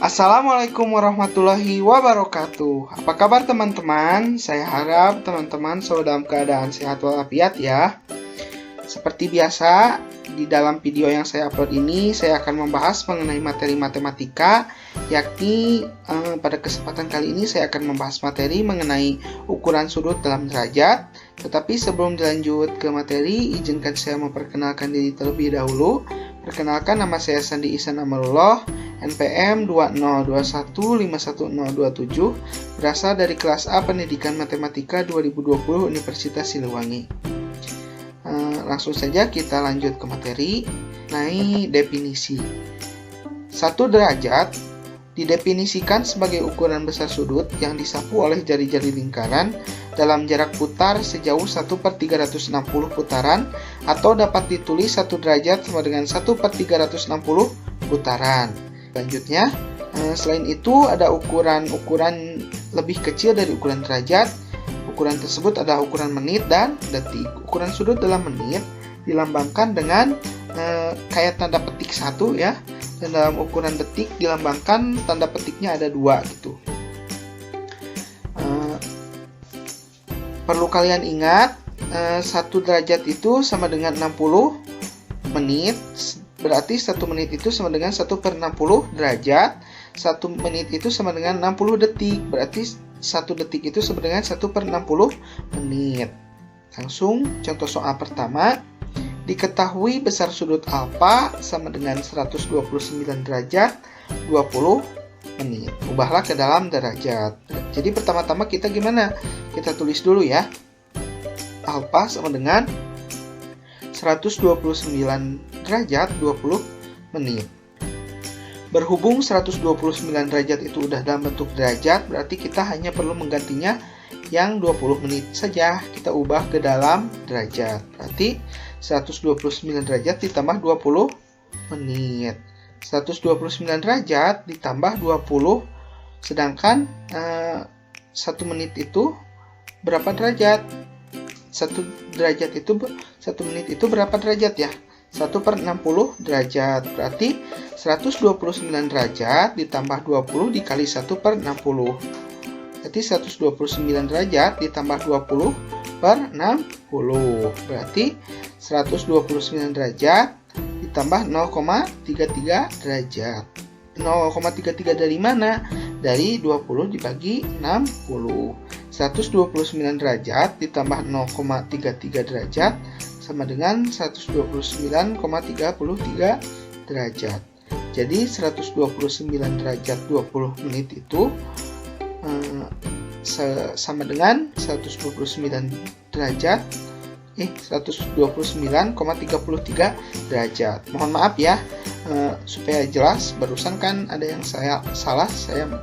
Assalamualaikum warahmatullahi wabarakatuh. Apa kabar teman-teman? Saya harap teman-teman selalu dalam keadaan sehat walafiat ya. Seperti biasa, di dalam video yang saya upload ini saya akan membahas mengenai materi matematika, yakni pada kesempatan kali ini saya akan membahas materi mengenai ukuran sudut dalam derajat. Tetapi sebelum dilanjut ke materi, izinkan saya memperkenalkan diri terlebih dahulu. Perkenalkan, nama saya Sandi Ihsan Amalullah, NPM 202151027, berasal dari kelas A Pendidikan Matematika 2020 Universitas Siliwangi. Langsung saja kita lanjut ke materi. Naik definisi. Satu derajat didefinisikan sebagai ukuran besar sudut yang disapu oleh jari-jari lingkaran dalam jarak putar sejauh 1/360 putaran, atau dapat ditulis 1 derajat sama dengan 1/360 putaran. Selanjutnya, selain itu ada ukuran-ukuran lebih kecil dari ukuran derajat. Ukuran tersebut adalah ukuran menit dan detik. Ukuran sudut dalam menit dilambangkan dengan kayak tanda petik 1 ya. Dan dalam ukuran detik dilambangkan tanda petiknya ada 2 gitu. Perlu kalian ingat, 1 derajat itu sama dengan 60 menit. Berarti 1 menit itu sama dengan 1/60 derajat. 1 menit itu sama dengan 60 detik. Berarti 1 detik itu sama dengan 1/60 menit. Langsung contoh soal pertama. Diketahui besar sudut alfa sama dengan 129 derajat 20 menit. Ubahlah ke dalam derajat. Jadi pertama-tama kita gimana? Kita tulis dulu ya. Alfa sama dengan 129 derajat 20 menit. Berhubung 129 derajat itu udah dalam bentuk derajat, berarti kita hanya perlu menggantinya yang 20 menit saja. Kita ubah ke dalam derajat. Berarti 129 derajat ditambah 20 menit. 129 derajat ditambah 20, sedangkan 1 menit itu berapa derajat? 1 derajat itu 1 menit itu berapa derajat ya? 1/60 derajat. Berarti 129 derajat ditambah 20 dikali 1/60. Berarti 129 derajat ditambah 20/60. Berarti 129 derajat ditambah 0,33 derajat. 0,33 dari mana? Dari 20 dibagi 60. 129 derajat ditambah 0,33 derajat sama dengan 129,33 derajat. Jadi 129 derajat 20 menit itu sama dengan 129 derajat 129,33 derajat. Mohon maaf ya, supaya jelas, barusan kan ada yang saya salah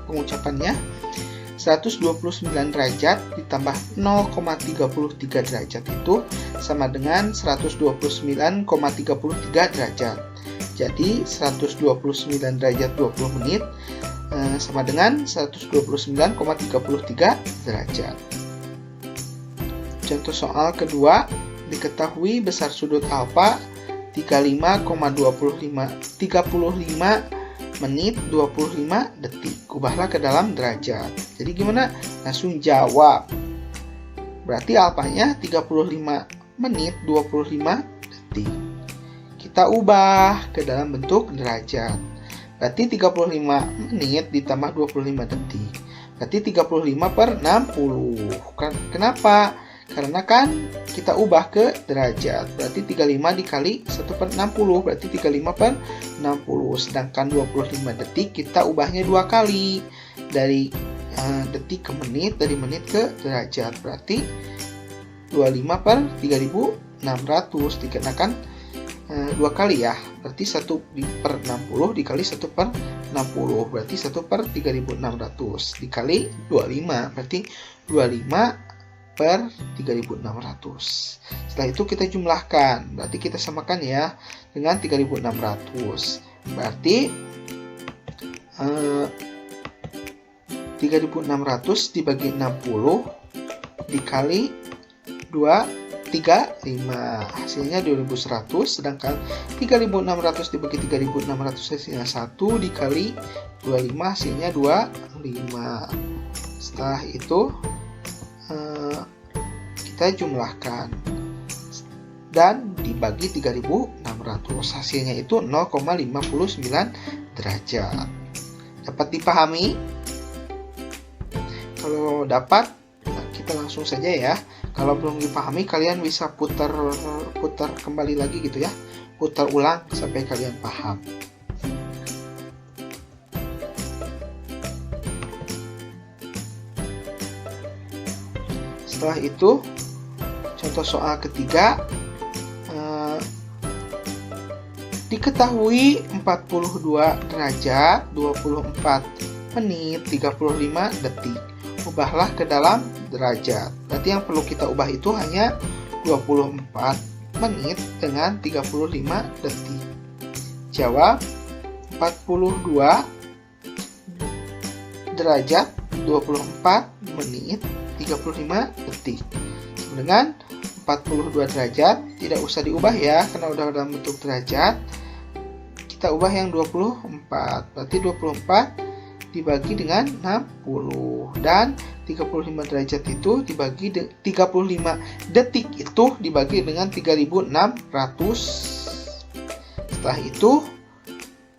pengucapannya. 129 derajat ditambah 0,33 derajat itu sama dengan 129,33 derajat. Jadi 129 derajat 20 menit sama dengan 129,33 derajat. Contoh soal kedua, diketahui besar sudut alfa 35 menit 25 detik. Ubahlah ke dalam derajat. Jadi gimana? Langsung jawab. Berarti alfanya 35 menit 25 detik. Kita ubah ke dalam bentuk derajat. Berarti 35 menit ditambah 25 detik. Berarti 35/60. Kenapa? Karena kan kita ubah ke derajat. Berarti 35 dikali 1/60. Berarti 35/60. Sedangkan 25 detik kita ubahnya 2 kali. Dari detik ke menit, dari menit ke derajat. Berarti 25/3600. Dikenakan 2 kali ya. Berarti 1/60 dikali 1/60. Berarti 1/3600 dikali 25. Berarti 25/3600. Setelah itu kita jumlahkan. Berarti kita samakan ya dengan 3600. Berarti 3600 dibagi 60 dikali 2 35, hasilnya 2100, sedangkan 3600 dibagi 3600 hasilnya 1, dikali 25 hasilnya 25. Setelah itu kita jumlahkan dan dibagi 3600, hasilnya itu 0,59 derajat. Dapat dipahami? Kalau dapat, kita langsung saja ya. Kalau belum dipahami, kalian bisa putar kembali lagi gitu ya, putar ulang sampai kalian paham. Setelah itu, contoh soal ketiga, diketahui 42 derajat, 24 menit, 35 detik. Ubahlah ke dalam derajat. Berarti yang perlu kita ubah itu hanya 24 menit dengan 35 detik. Jawab 42 derajat, 24 menit, 35 detik. Dengan 42 derajat, tidak usah diubah ya, karena udah dalam bentuk derajat. Kita ubah yang 24, berarti 24 dibagi dengan 60, dan 35 derajat itu dibagi 35 detik itu dibagi dengan 3600. Setelah itu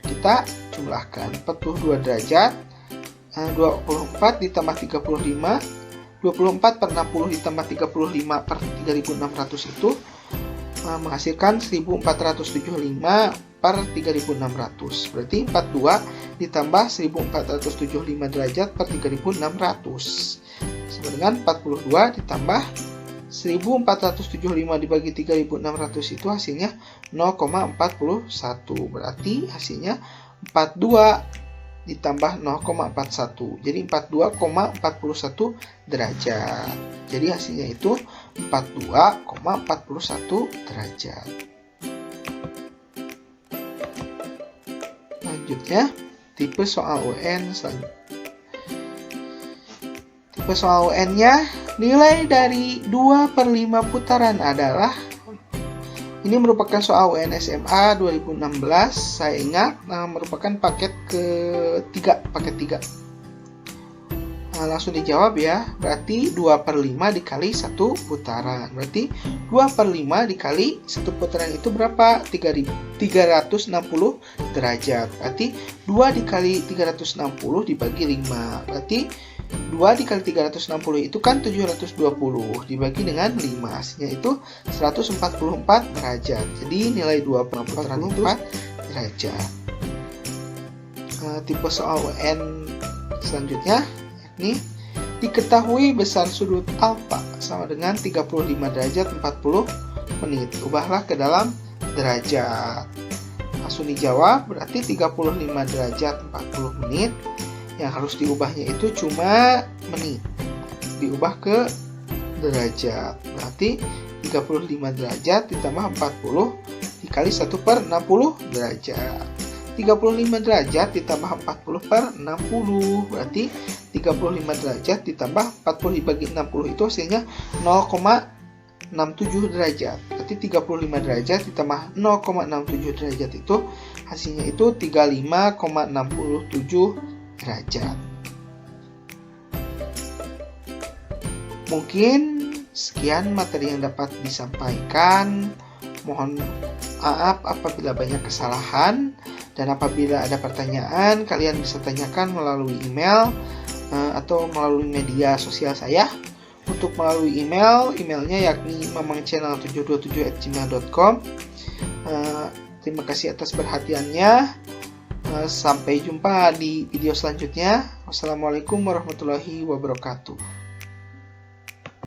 kita jumlahkan 42 derajat, 24 ditambah 35, 24 per 60 ditambah 35 per 3600 itu menghasilkan 1475 per 3600. Berarti 42 ditambah 1475 derajat per 3600 sama dengan 42 ditambah 1475 dibagi 3600 itu hasilnya 0,41. Berarti hasilnya 42 ditambah 0,41. Jadi 42,41 derajat. Jadi hasilnya itu 42,41 derajat. Selanjutnya, tipe soal UN selanjutnya. Tipe soal UN-nya, nilai dari 2/5 putaran adalah, ini merupakan soal UN SMA 2016, saya ingat merupakan paket ketiga, paket 3. Langsung dijawab ya, berarti 2/5 dikali 1 putaran. Berarti 2/5 dikali 1 putaran itu berapa? 360 derajat. Berarti 2 dikali 360 dibagi 5. Berarti 2 dikali 360 itu kan 720 dibagi dengan 5. Hasilnya itu 144 derajat. Jadi nilai 2/4 derajat. Tipe soal UN selanjutnya, yakni diketahui besar sudut alfa sama dengan 35 derajat 40 menit. Ubahlah ke dalam derajat. Langsung dijawab, berarti 35 derajat 40 menit. Yang harus diubahnya itu cuma menit. Diubah ke derajat. Berarti 35 derajat ditambah 40 dikali 1/60 derajat. 35 derajat ditambah 40 per 60. Berarti 35 derajat ditambah 40 dibagi 60 itu hasilnya 0,67 derajat. Berarti 35 derajat ditambah 0,67 derajat itu hasilnya itu 35,67 derajat. Mungkin sekian materi yang dapat disampaikan. Mohon maaf apabila banyak kesalahan, dan apabila ada pertanyaan kalian bisa tanyakan melalui email atau melalui media sosial saya. Untuk melalui emailnya yakni mamangchannel727@gmail.com. Terima kasih atas perhatiannya. Sampai jumpa di video selanjutnya. Wassalamualaikum warahmatullahi wabarakatuh.